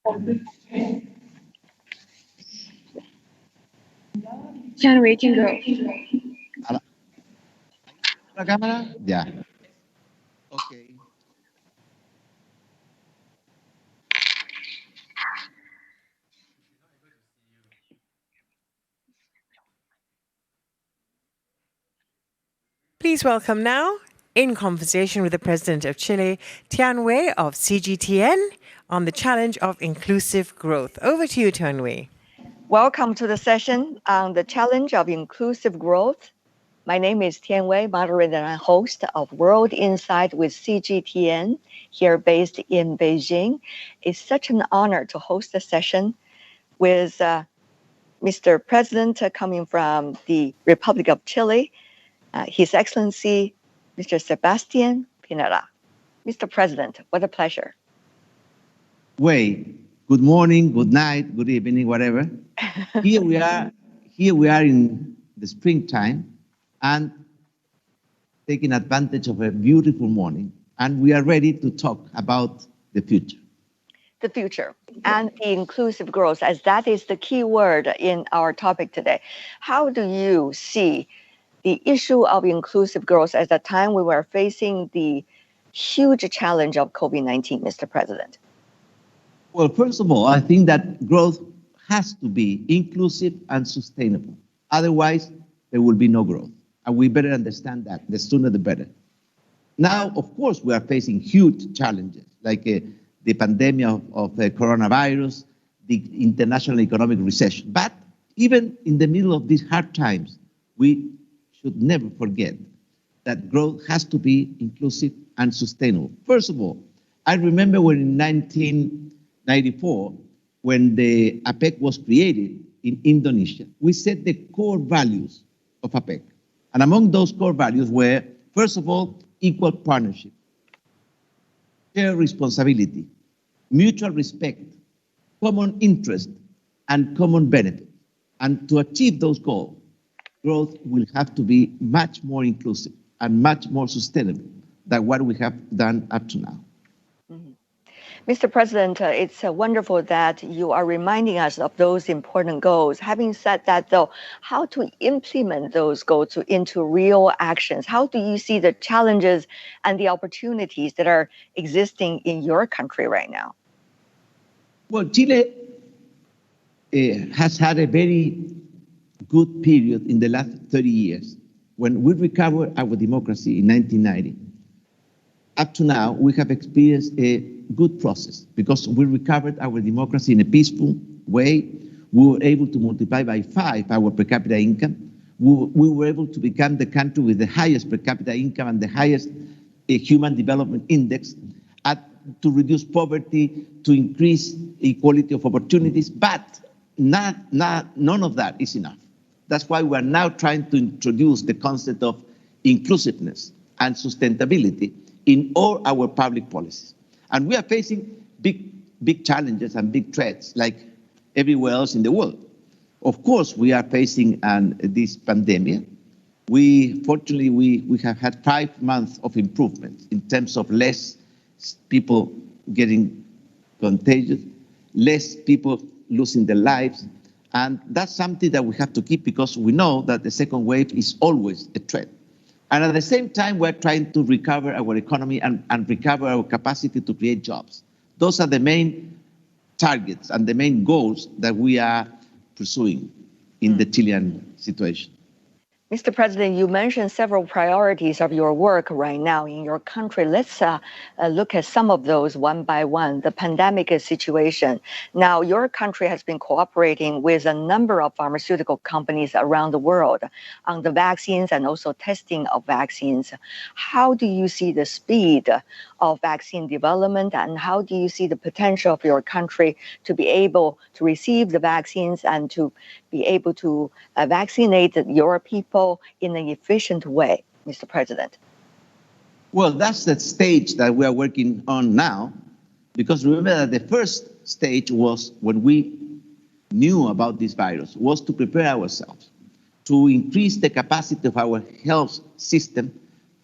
Can we can go. ¿La cámara? Ya. Okay. Please welcome now, in conversation with the President of Chile, Tian Wei of CGTN, on the challenge of inclusive growth. Over to you, Tian Wei. Welcome to the session on the challenge of inclusive growth. My name is Tian Wei, moderator and host of World Insight with CGTN, here based in Beijing. It's such an honor to host the session with Mr. President coming from the Republic of Chile, His Excellency, Mr. Sebastián Piñera. Mr. President, what a pleasure. Wei, good morning, good night, good evening, whatever. Here we are in the springtime and taking advantage of a beautiful morning, and we are ready to talk about the future. The future and the inclusive growth, as that is the key word in our topic today. How do you see the issue of inclusive growth at the time we were facing the huge challenge of COVID-19, Mr. President? Well, first of all, I think that growth has to be inclusive and sustainable. Otherwise, there will be no growth. And we better understand that. The sooner, the better. Now, of course, we are facing huge challenges, like the pandemic of the coronavirus, the international economic recession. But even in the middle of these hard times, we should never forget that growth has to be inclusive and sustainable. First of all, I remember when in 1994, when the APEC was created in Indonesia, we set the core values of APEC. And among those core values were, first of all, equal partnership, shared responsibility, mutual respect, common interest, and common benefit. And to achieve those goals, growth will have to be much more inclusive and much more sustainable than what we have done up to now. Mr. President, it's wonderful that you are reminding us of those important goals. Having said that, though, how to implement those goals into real actions? How do you see the challenges and the opportunities that are existing in your country right now? Well, Chile has had a very good period in the last 30 years. When we recovered our democracy in 1990, up to now, we have experienced a good process because we recovered our democracy in a peaceful way. We were able to multiply by 5 our per capita income. We were able to become the country with the highest per capita income and the highest human development index, to reduce poverty, to increase equality of opportunities, but none of that is enough. That's why we are now trying to introduce the concept of inclusiveness and sustainability in all our public policies. And we are facing big challenges and big threats like everywhere else in the world. Of course, we are facing this pandemic. Fortunately, we have had 5 months of improvement in terms of less people getting contagious, less people losing their lives. And that's something that we have to keep because we know that the second wave is always a threat. And at the same time, we're trying to recover our economy and recover our capacity to create jobs. Those are the main targets and the main goals that we are pursuing in the Chilean situation. Mr. President, you mentioned several priorities of your work right now in your country. Let's look at some of those one by one. The pandemic situation. Now, your country has been cooperating with a number of pharmaceutical companies around the world on the vaccines and also testing of vaccines. How do you see the speed of vaccine development, and how do you see the potential of your country to be able to receive the vaccines and to be able to vaccinate your people in an efficient way, Mr. President? Well, that's the stage that we are working on now, because remember that the first stage was when we knew about this virus, was to prepare ourselves, to increase the capacity of our health system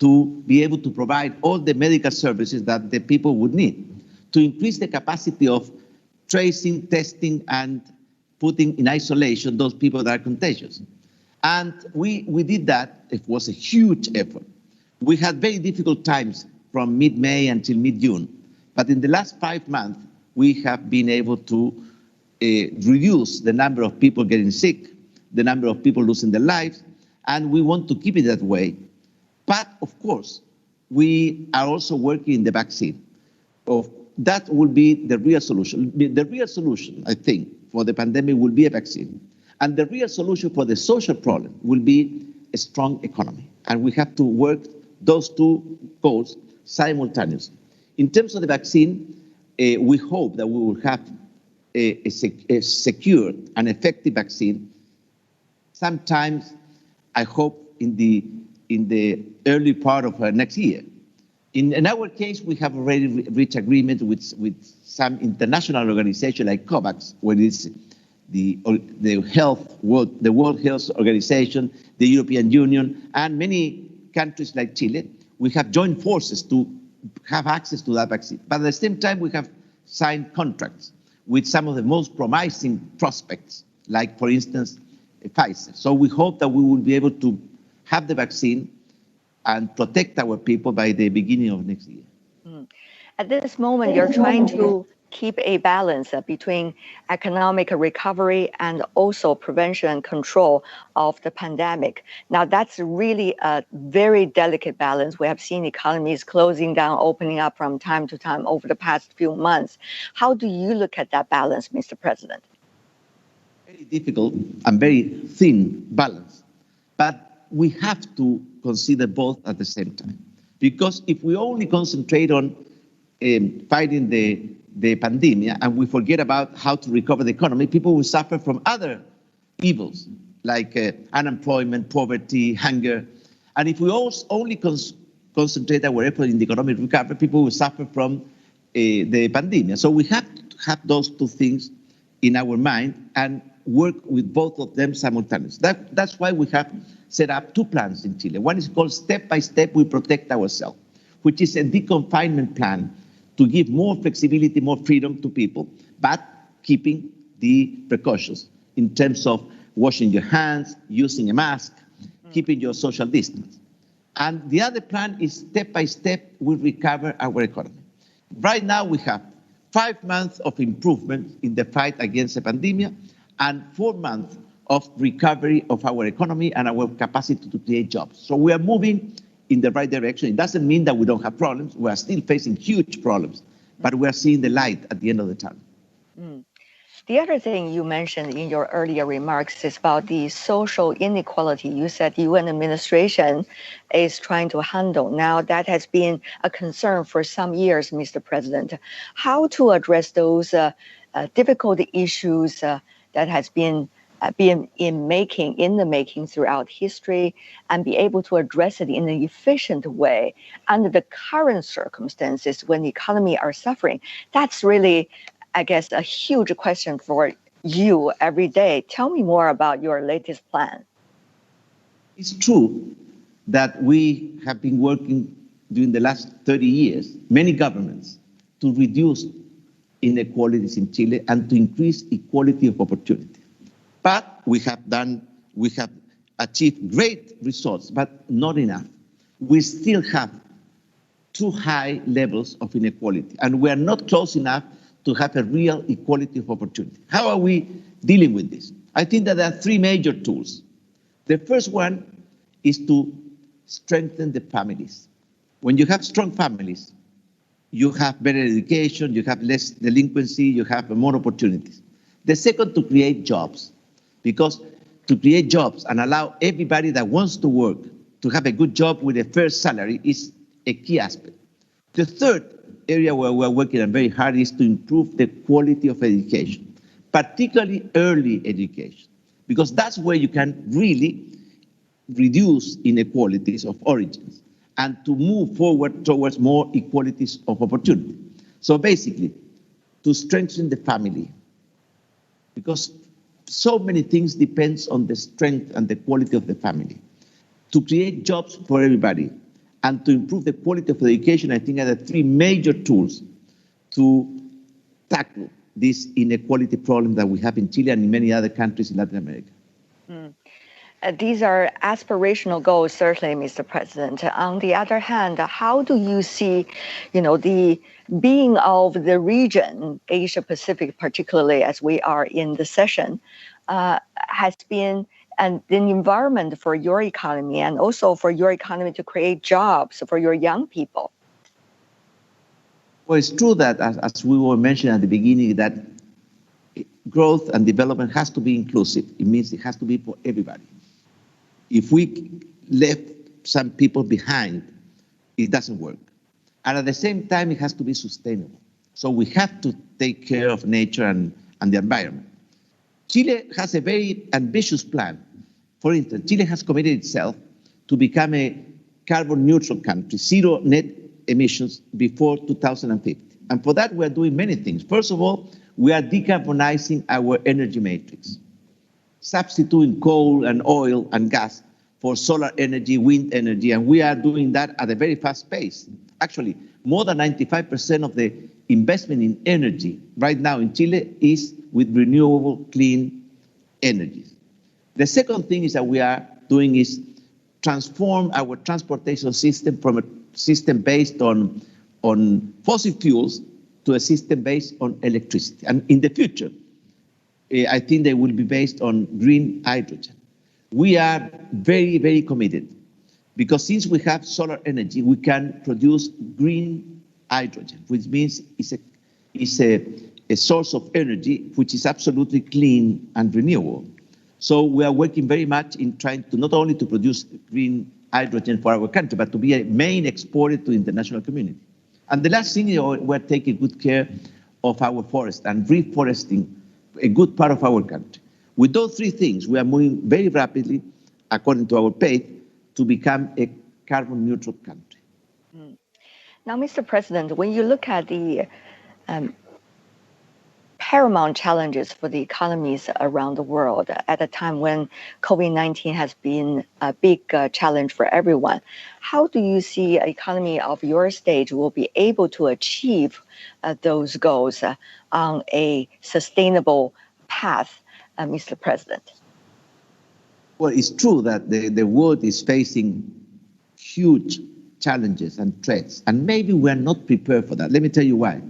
to be able to provide all the medical services that the people would need, to increase the capacity of tracing, testing, and putting in isolation those people that are contagious. And we did that. It was a huge effort. We had very difficult times from mid-May until mid-June. But in the last 5 months, we have been able to reduce the number of people getting sick, the number of people losing their lives, and we want to keep it that way. But of course, we are also working in the vaccine. That will be the real solution. The real solution, I think, for the pandemic will be a vaccine. And the real solution for the social problem will be a strong economy. And we have to work those two goals simultaneously. In terms of the vaccine, we hope that we will have a secure and effective vaccine. Sometimes, I hope, in the early part of next year. In our case, we have already reached agreement with some international organization like COVAX, where it's the World Health Organization, the European Union, and many countries like Chile. We have joined forces to have access to that vaccine. But at the same time, we have signed contracts with some of the most promising prospects, like, for instance, Pfizer. So we hope that we will be able to have the vaccine and protect our people by the beginning of next year. At this moment, you're trying to keep a balance between economic recovery and also prevention and control of the pandemic. Now, that's really a very delicate balance. We have seen economies closing down, opening up from time to time over the past few months. How do you look at that balance, Mr. President? Very difficult and very thin balance. But we have to consider both at the same time. Because if we only concentrate on fighting the pandemic and we forget about how to recover the economy, people will suffer from other evils like unemployment, poverty, hunger. And if we only concentrate our effort in the economic recovery, people will suffer from the pandemic. So we have to have those two things in our mind and work with both of them simultaneously. That's why we have set up two plans in Chile. One is called Step by Step We Protect Ourselves, which is a deconfinement plan to give more flexibility, more freedom to people, but keeping the precautions in terms of washing your hands, using a mask, keeping your social distance. And the other plan is Step by Step We Recover Our Economy. Right now we have 5 months of improvement in the fight against the pandemic and 4 months of recovery of our economy and our capacity to create jobs. So we are moving in the right direction. It doesn't mean that we don't have problems. We are still facing huge problems, but we are seeing the light at the end of the tunnel. The other thing you mentioned in your earlier remarks is about the social inequality. You said the UN administration is trying to handle. Now, that has been a concern for some years, Mr. President. How to address those difficult issues that has been in the making throughout history and be able to address it in an efficient way under the current circumstances when the economy are suffering? That's really, I guess, a huge question for you every day. Tell me more about your latest plan. It's true that we have been working during the last 30 years, many governments, to reduce inequalities in Chile and to increase equality of opportunity. But we have achieved great results, but not enough. We still have too high levels of inequality, and we are not close enough to have a real equality of opportunity. How are we dealing with this? I think that there are 3 major tools. The first one is to strengthen the families. When you have strong families, you have better education, you have less delinquency, you have more opportunities. The second, to create jobs, because to create jobs and allow everybody that wants to work to have a good job with a fair salary is a key aspect. The third area where we're working on very hard is to improve the quality of education, particularly early education, because that's where you can really reduce inequalities of origins and to move forward towards more equalities of opportunity. So basically, to strengthen the family, because so many things depends on the strength and the quality of the family. To create jobs for everybody and to improve the quality of education, I think are the 3 major tools to tackle this inequality problem that we have in Chile and in many other countries in Latin America. These are aspirational goals, certainly, Mr. President. On the other hand, how do you see, the being of the region, Asia Pacific, particularly as we are in the session, has been an environment for your economy and also for your economy to create jobs for your young people? Well, it's true that, as we were mentioning at the beginning, that growth and development has to be inclusive. It means it has to be for everybody. If we left some people behind, it doesn't work. And at the same time, it has to be sustainable. So we have to take care of nature and the environment. Chile has a very ambitious plan. For instance, Chile has committed itself to become a carbon neutral country, zero net emissions before 2050. And for that, we are doing many things. First of all, we are decarbonizing our energy matrix, substituting coal and oil and gas for solar energy, wind energy, and we are doing that at a very fast pace. Actually, more than 95% of the investment in energy right now in Chile is with renewable, clean energies. The second thing is that we are doing is transform our transportation system from a system based on fossil fuels to a system based on electricity. And in the future, I think they will be based on green hydrogen. We are very, very committed because since we have solar energy, we can produce green hydrogen, which means it's a source of energy which is absolutely clean and renewable. So we are working very much in trying to not only to produce green hydrogen for our country, but to be a main exporter to the international community. And the last thing is we're taking good care of our forest and reforesting a good part of our country. With those three things, we are moving very rapidly, according to our pace, to become a carbon neutral country. Now, Mr. President, when you look at the paramount challenges for the economies around the world at a time when COVID-19 has been a big challenge for everyone, how do you see an economy of your stage will be able to achieve those goals on a sustainable path, Mr. President? Well, it's true that the world is facing huge challenges and threats, and maybe we're not prepared for that. Let me tell you why.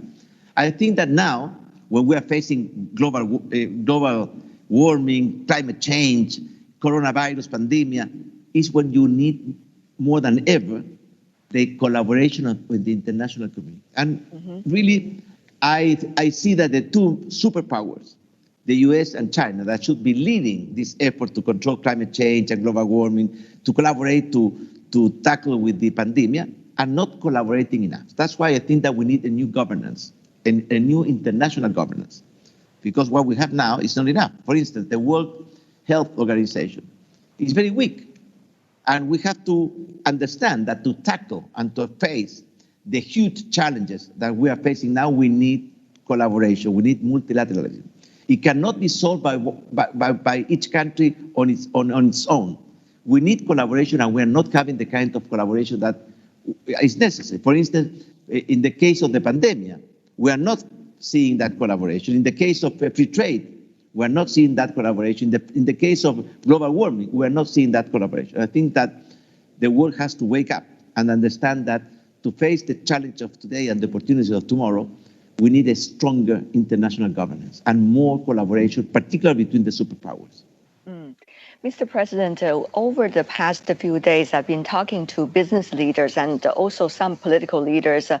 I think that now, when we are facing global warming, climate change, coronavirus pandemic, is when you need more than ever the collaboration with the international community. And really, I see that the two superpowers, the US and China, that should be leading this effort to control climate change and global warming, to collaborate to tackle with the pandemic, are not collaborating enough. That's why I think that we need a new governance, a new international governance, because what we have now is not enough. For instance, the World Health Organization is very weak, and we have to understand that to tackle and to face the huge challenges that we are facing now, we need collaboration, we need multilateralism. It cannot be solved by each country on its own. We need collaboration, and we're not having the kind of collaboration that is necessary. For instance, in the case of the pandemic, we are not seeing that collaboration. In the case of free trade, we are not seeing that collaboration. In the case of global warming, we are not seeing that collaboration. I think that the world has to wake up and understand that to face the challenge of today and the opportunities of tomorrow, we need a stronger international governance and more collaboration, particularly between the superpowers. Mr. President, over the past few days, I've been talking to business leaders and also some political leaders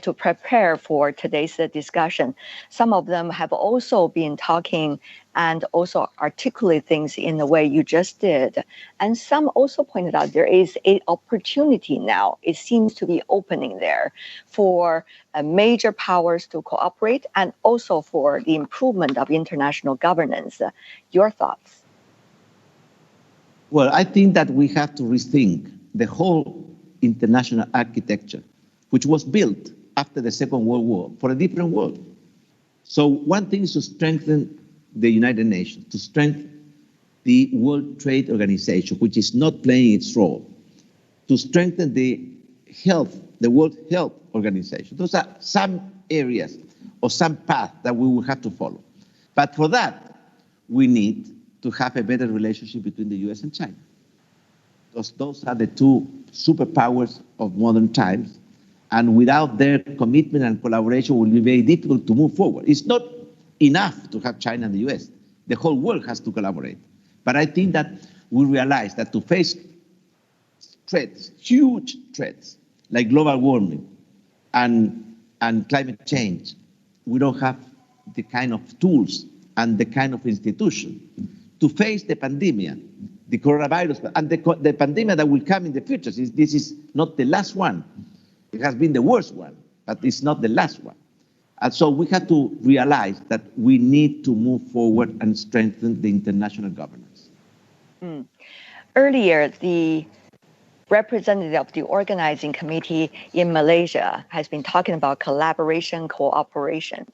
to prepare for today's discussion. Some of them have also been talking and also articulate things in the way you just did. And some also pointed out there is an opportunity now. It seems to be opening there for major powers to cooperate and also for the improvement of international governance. Your thoughts? Well, I think that we have to rethink the whole international architecture, which was built after the Second World War for a different world. So one thing is to strengthen the United Nations, to strengthen the World Trade Organization, which is not playing its role, to strengthen the World Health Organization. Those are some areas or some path that we will have to follow. But for that, we need to have a better relationship between the US and China. Because those are the two superpowers of modern times. And without their commitment and collaboration, it will be very difficult to move forward. It's not enough to have China and the US. The whole world has to collaborate. But I think that we realize that to face threats, huge threats, like global warming and climate change, we don't have the kind of tools and the kind of institution to face the pandemic, the coronavirus, and the pandemic that will come in the future. This is not the last one. It has been the worst one, but it's not the last one. And so we have to realize that we need to move forward and strengthen the international governance. Earlier, the representative of the organizing committee in Malaysia has been talking about collaboration, cooperation.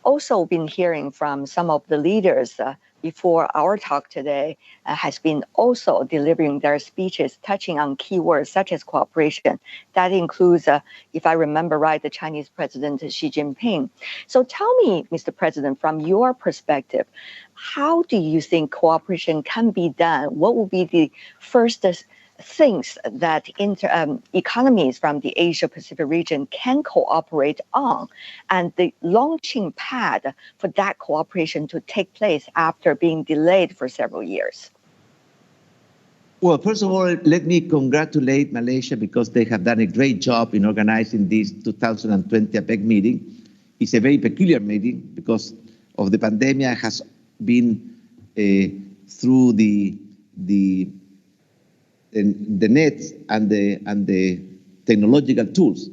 Also been hearing from some of the leaders before our talk today has been also delivering their speeches touching on keywords such as cooperation. That includes, if I remember right, the Chinese President Xi Jinping. So tell me, Mr. President, from your perspective, how do you think cooperation can be done? What will be the first things that economies from the Asia-Pacific region can cooperate on, and the launching pad for that cooperation to take place after being delayed for several years? Well, first of all, let me congratulate Malaysia because they have done a great job in organizing this 2020 APEC meeting. It's a very peculiar meeting because of the pandemic. It has been through the nets and the technological tools.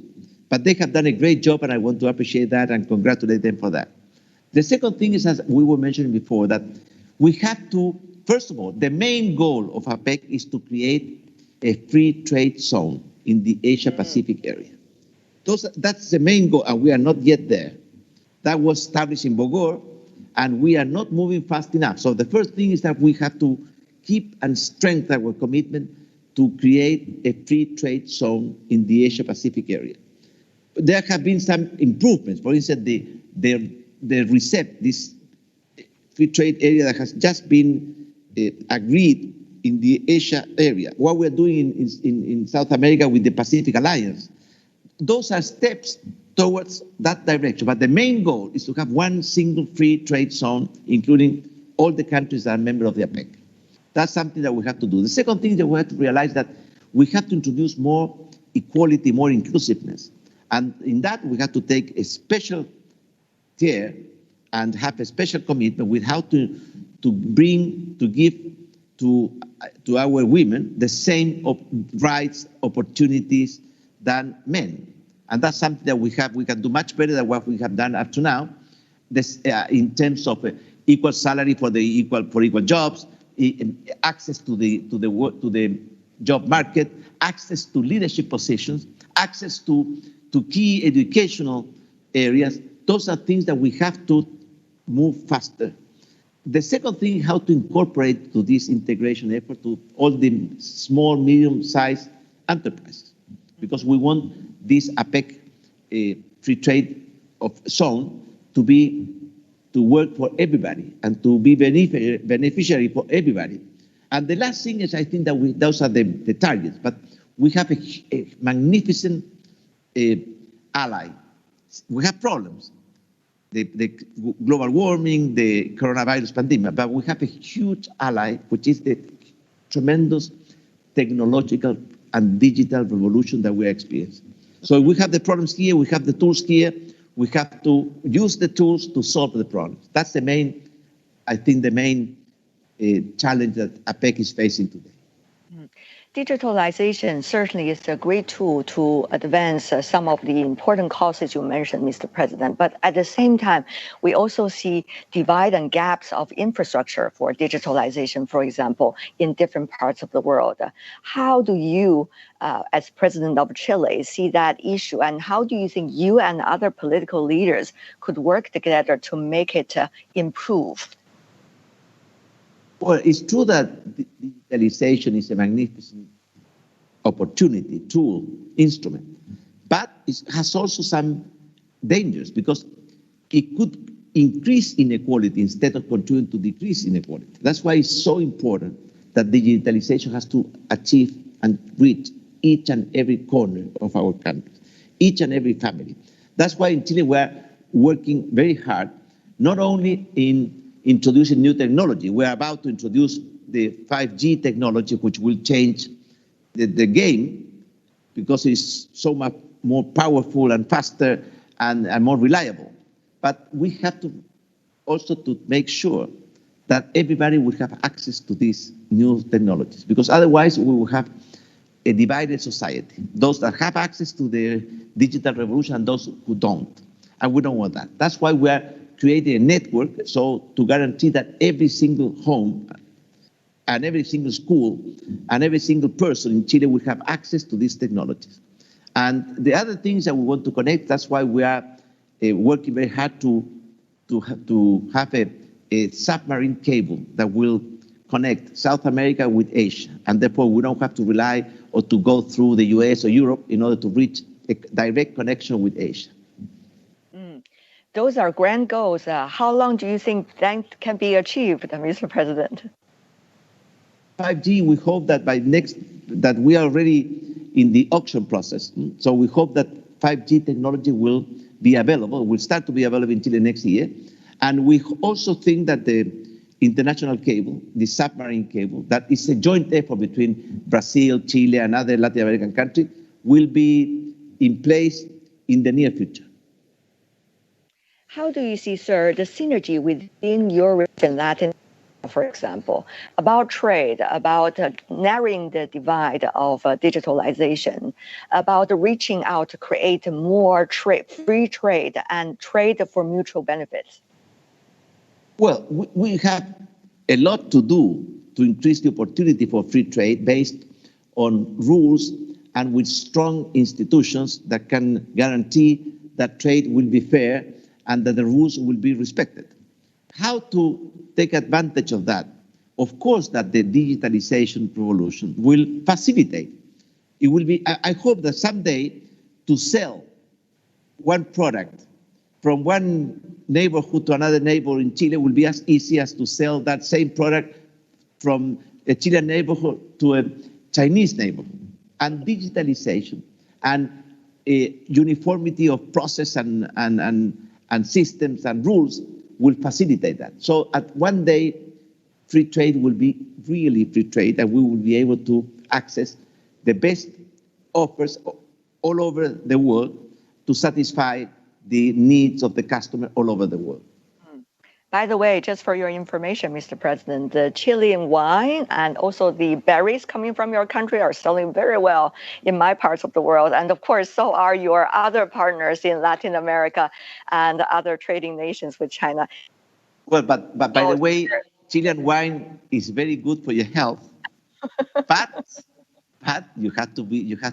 But they have done a great job, and I want to appreciate that and congratulate them for that. The second thing is, as we were mentioning before, that we have to, first of all, the main goal of APEC is to create a free trade zone in the Asia-Pacific area. That's the main goal, and we are not yet there. That was established in Bogor, and we are not moving fast enough. So the first thing is that we have to keep and strengthen our commitment to create a free trade zone in the Asia-Pacific area. There have been some improvements. For instance, the RCEP, this free trade area that has just been agreed in the Asia area. What we're doing in South America with the Pacific Alliance, those are steps towards that direction. But the main goal is to have one single free trade zone, including all the countries that are members of the APEC. That's something that we have to do. The second thing that we have to realize that we have to introduce more equality, more inclusiveness. And in that, we have to take a special care and have a special commitment with how to give to our women the same rights, opportunities than men. And that's something that we can do much better than what we have done up to now. This, in terms of equal salary for equal jobs, access to the job market, access to leadership positions, access to key educational areas. Those are things that we have to move faster. The second thing, how to incorporate to this integration effort to all the small, medium-sized enterprises, because we want this APEC free trade zone to work for everybody and to be beneficiary for everybody. And the last thing is, I think that those are the targets, but we have a magnificent ally. We have problems, the global warming, the coronavirus pandemic, but we have a huge ally, which is the tremendous technological and digital revolution that we're experiencing. So we have the problems here, we have the tools here, we have to use the tools to solve the problems. That's the main, I think, the main challenge that APEC is facing today. Digitalization certainly is a great tool to advance some of the important causes you mentioned, Mr. President. But at the same time, we also see divide and gaps of infrastructure for digitalization, for example, in different parts of the world. How do you, as President of Chile, see that issue? And how do you think you and other political leaders could work together to make it improve? Well, it's true that digitalization is a magnificent opportunity, tool, instrument, but it has also some dangers, because it could increase inequality instead of continuing to decrease inequality. That's why it's so important that digitalization has to achieve and reach each and every corner of our country, each and every family. That's why in Chile we're working very hard, not only in introducing new technology. We're about to introduce the 5G technology, which will change the game because it's so much more powerful and faster and more reliable. But we have to also to make sure that everybody will have access to these new technologies, because otherwise we will have a divided society, those that have access to the digital revolution and those who don't. And we don't want that. That's why we are creating a network, so to guarantee that every single home and every single school and every single person in Chile will have access to these technologies. And the other things that we want to connect, that's why we are working very hard to have a submarine cable that will connect South America with Asia. And therefore, we don't have to rely or to go through the US or Europe in order to reach a direct connection with Asia. Those are grand goals. How long do you think that can be achieved, Mr. President? 5G, we hope that that we are already in the auction process. So we hope that 5G technology will be available, will start to be available in Chile next year. And we also think that the international cable, the submarine cable, that is a joint effort between Brazil, Chile, and other Latin American countries, will be in place in the near future. How do you see, sir, the synergy within your region, Latin, for example, about trade, about narrowing the divide of digitalization, about reaching out to create more free trade and trade for mutual benefits? Well, we have a lot to do to increase the opportunity for free trade based on rules and with strong institutions that can guarantee that trade will be fair and that the rules will be respected. How to take advantage of that? Of course that the digitalization revolution will facilitate. It will be, I hope that someday to sell one product from one neighborhood to another neighbor in Chile will be as easy as to sell that same product from a Chilean neighborhood to a Chinese neighborhood. And digitalization and a uniformity of process and systems and rules will facilitate that. So at one day, free trade will be really free trade, and we will be able to access the best offers all over the world to satisfy the needs of the customer all over the world. By the way, just for your information, Mr. President, the Chilean wine and also the berries coming from your country are selling very well in my parts of the world. And of course, so are your other partners in Latin America and other trading nations with China. Well, but by the way, Chilean wine is very good for your health, but you have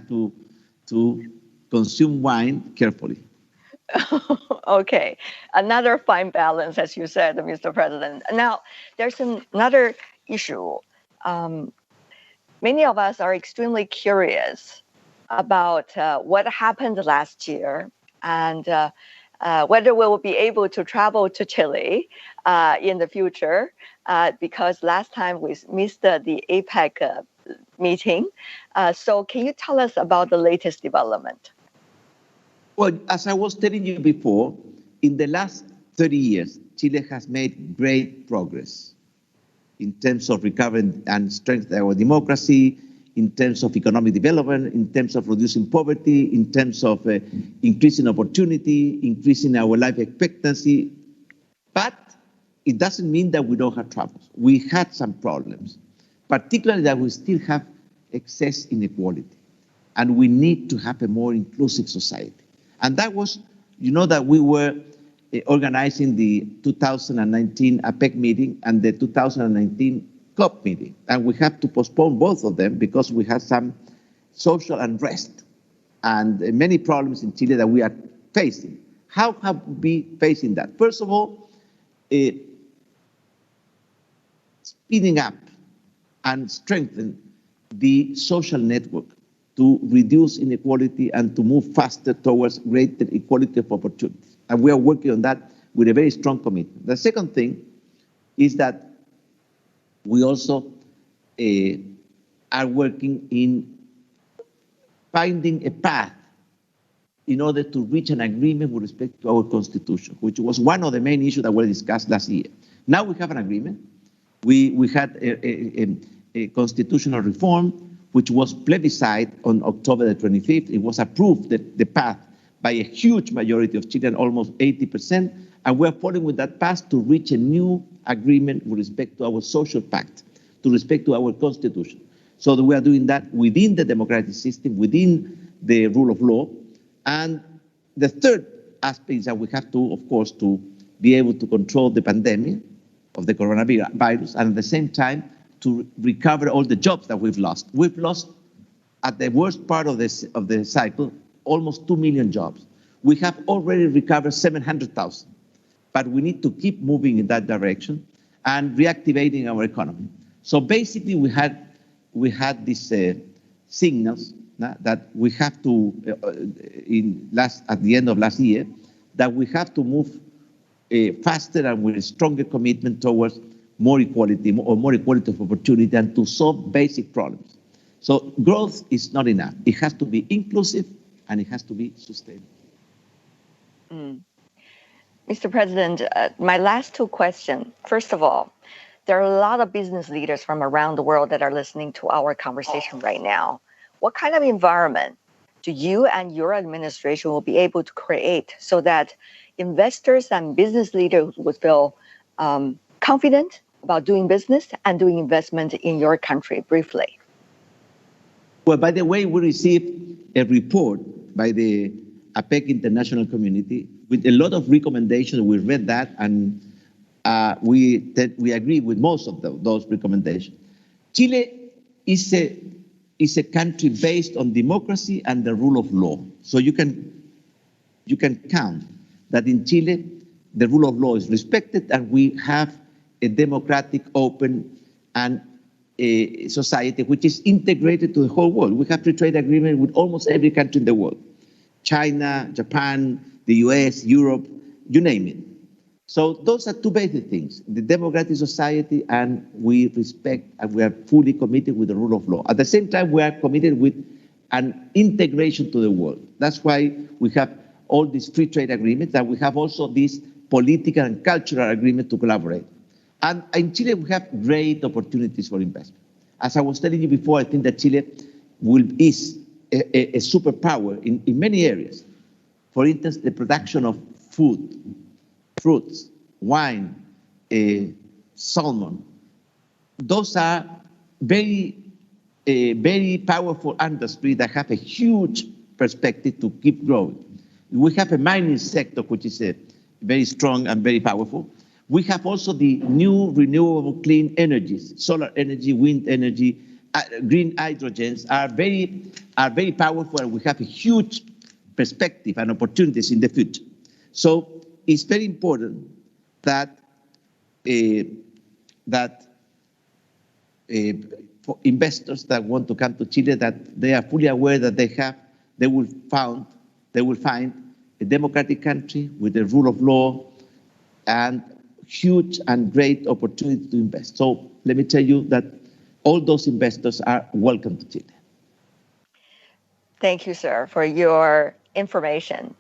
to consume wine carefully. Okay, another fine balance, as you said, Mr. President. Now, there's another issue. Many of us are extremely curious about what happened last year and whether we will be able to travel to Chile in the future, because last time we missed the APEC meeting. So can you tell us about the latest development? Well, as I was telling you before, in the last 30 years, Chile has made great progress in terms of recovering and strengthening our democracy, in terms of economic development, in terms of reducing poverty, in terms of increasing opportunity, increasing our life expectancy. But it doesn't mean that we don't have troubles. We had some problems, particularly that we still have excess inequality, and we need to have a more inclusive society. And that was, you know, that we were organizing the 2019 APEC meeting and the 2019 COP meeting. And we have to postpone both of them because we had some social unrest and many problems in Chile that we are facing. How have we facing that? First of all, speeding up and strengthen the social network to reduce inequality and to move faster towards greater equality of opportunities. And we are working on that with a very strong commitment. The second thing is that we also are working in finding a path in order to reach an agreement with respect to our constitution, which was one of the main issues that were discussed last year. Now we have an agreement. We had a constitutional reform, which was plebiscite on October the 25th. It was approved, the path, by a huge majority of Chileans, almost 80%, and we're following with that path to reach a new agreement with respect to our social pact, to respect to our constitution. So that we are doing that within the democratic system, within the rule of law. And the third aspect is that we have to, of course, to be able to control the pandemic of the coronavirus, and at the same time, to recover all the jobs that we've lost. We've lost, at the worst part of the cycle, almost 2 million jobs. We have already recovered 700,000, but we need to keep moving in that direction and reactivating our economy. So basically, we had these signals that we have to, at the end of last year, that we have to move faster and with a stronger commitment towards more equality, or more equality of opportunity, and to solve basic problems. So growth is not enough. It has to be inclusive, and it has to be sustainable. Mr. President, my last two questions. First of all, there are a lot of business leaders from around the world that are listening to our conversation right now. What kind of environment do you and your administration will be able to create so that investors and business leaders would feel confident about doing business and doing investment in your country? Briefly. Well, by the way, we received a report by the APEC international community with a lot of recommendations. We read that, and we agree with most of those recommendations. Chile is a country based on democracy and the rule of law. So you can count that in Chile, the rule of law is respected, and we have a democratic, open, and a society which is integrated to the whole world. We have free trade agreement with almost every country in the world: China, Japan, the US, Europe, you name it. So those are two basic things: the democratic society, and we respect and we are fully committed with the rule of law. At the same time, we are committed with an integration to the world. That's why we have all these free trade agreements, and we have also this political and cultural agreement to collaborate. And in Chile, we have great opportunities for investment. As I was telling you before, I think that Chile is a superpower in many areas. For instance, the production of food, fruits, wine, salmon. Those are very powerful industries that have a huge perspective to keep growing. We have a mining sector which is very strong and very powerful. We have also the new renewable clean energies: solar energy, wind energy, green hydrogens are very powerful, and we have a huge perspective and opportunities in the future. So it's very important that for investors that want to come to Chile, that they are fully aware that they will find a democratic country with the rule of law and huge and great opportunity to invest. So let me tell you that all those investors are welcome to Chile. Thank you, sir, for your information.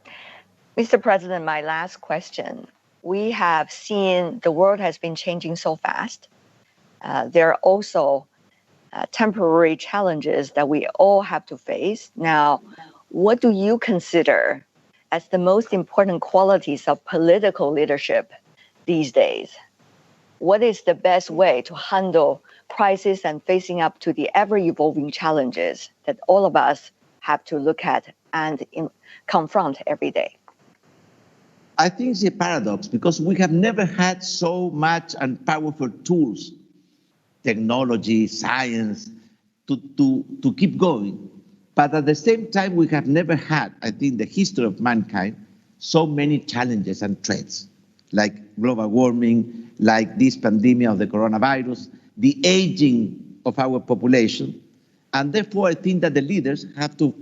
Mr. President, my last question. We have seen the world has been changing so fast. There are also temporary challenges that we all have to face. Now, what do you consider as the most important qualities of political leadership these days? What is the best way to handle crisis and facing up to the ever-evolving challenges that all of us have to look at and confront every day? I think it's a paradox, because we have never had so much and powerful tools, technology, science, to keep going. But at the same time, we have never had, I think, in the history of mankind, so many challenges and threats, like global warming, like this pandemic of the coronavirus, the aging of our population. And therefore, I think that the leaders have to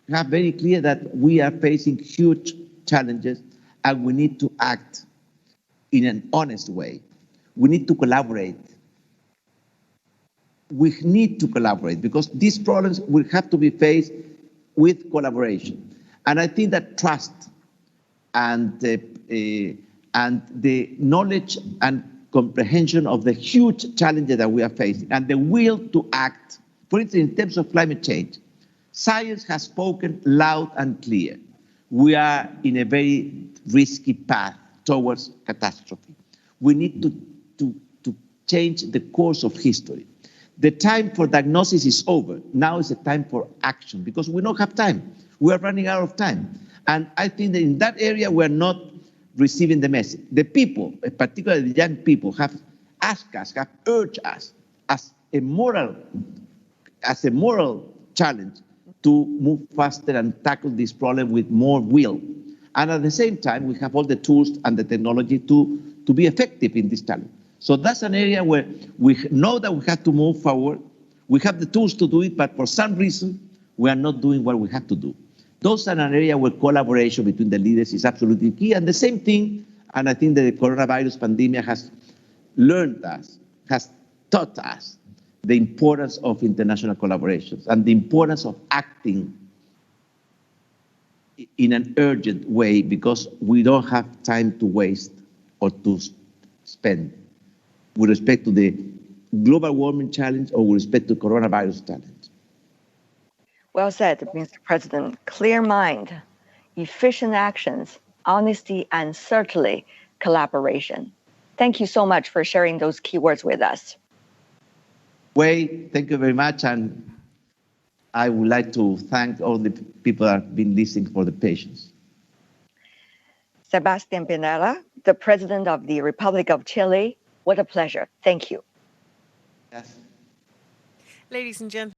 have very clear that we are facing huge challenges, and we need to act in an honest way. We need to collaborate. We need to collaborate because these problems will have to be faced with collaboration. And I think that trust and the knowledge and comprehension of the huge challenges that we are facing and the will to act, for instance, in terms of climate change, science has spoken loud and clear. We are in a very risky path towards catastrophe. We need to change the course of history. The time for diagnosis is over. Now is the time for action because we don't have time. We are running out of time. And I think that in that area, we're not receiving the message. The people, particularly the young people, have asked us, have urged us as a moral challenge to move faster and tackle this problem with more will. And at the same time, we have all the tools and the technology to be effective in this challenge. So that's an area where we know that we have to move forward. We have the tools to do it, but for some reason, we are not doing what we have to do. Those are an area where collaboration between the leaders is absolutely key. And the same thing, and I think that the coronavirus pandemic has learned us, has taught us the importance of international collaborations and the importance of acting in an urgent way because we don't have time to waste or to spend with respect to the global warming challenge or with respect to coronavirus challenge. Well said, Mr. President. Clear mind, efficient actions, honesty, and certainly collaboration. Thank you so much for sharing those keywords with us. Wei, thank you very much. And I would like to thank all the people that have been listening for the patience. Sebastián Piñera, the President of the Republic of Chile, what a pleasure. Thank you. Yes. Ladies and gentlemen.